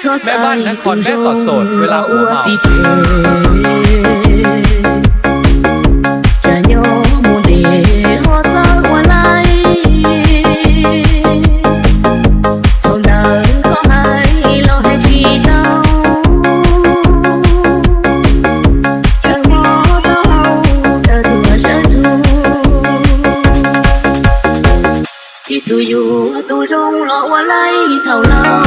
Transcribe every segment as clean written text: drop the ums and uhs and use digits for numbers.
แม่บ้านนครแม่สอดโสดเวลาผัวเมาtu rong lo qua lấy thầu lâu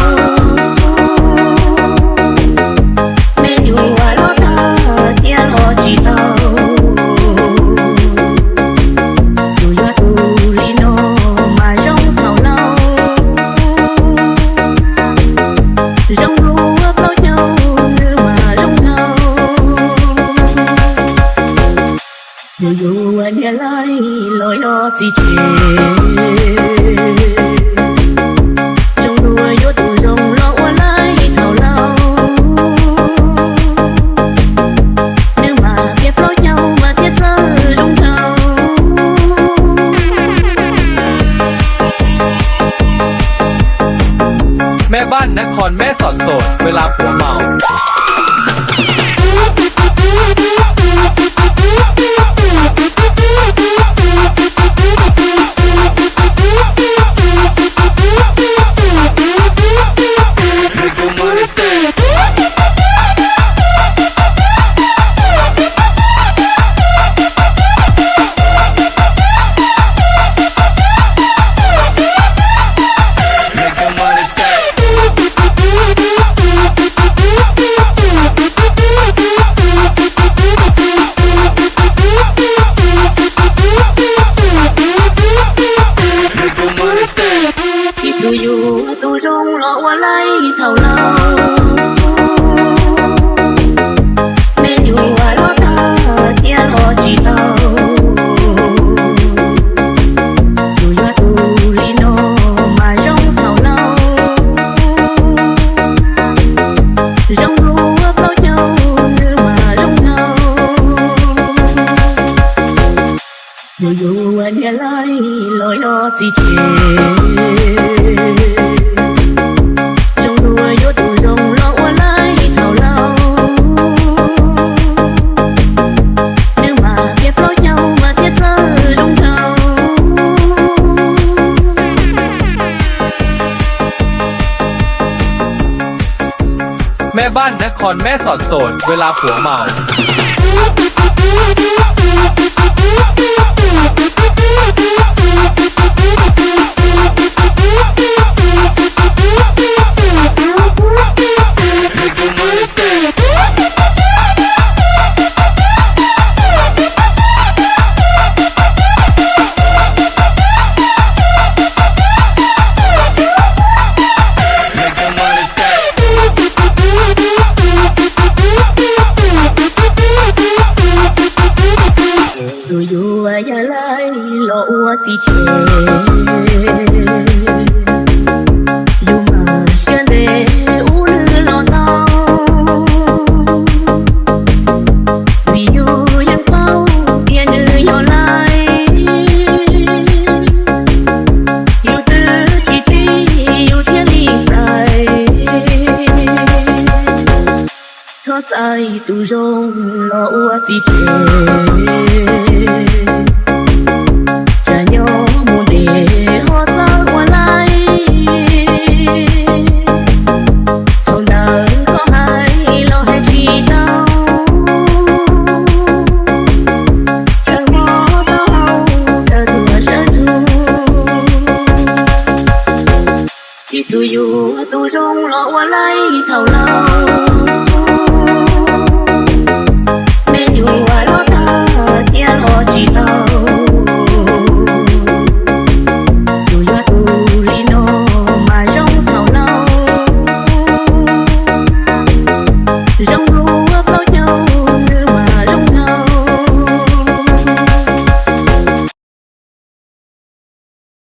menu qua đó ta tia lo chỉ tao dù yo tu lino mà rong thầu lâu rong lúa bao nhau như mà rong thầu dù anh nghe lại lối đó gì chuyệnแม่บ้านนครแม่สอดโสดเวลาผัวเมาtu rong lo qua lấy thầu lâu menu qua đó ta tia lo chỉ tao dù yo tu lino mà rong thầu lâu rong lúa bao nhau như mà rong thầu dù anh nghe lại lối đó gì chuyệnแม่บ้านนครแม่สอดโสดเวลาผัวเมาya lai lo ua ti che you ma shale u lo no vì you yang bao tiền nữ yo lai you tư chỉ ti you thiên lý sai thó sai tu rong lo ua ti che tu rong lo qua lấy thầu lâu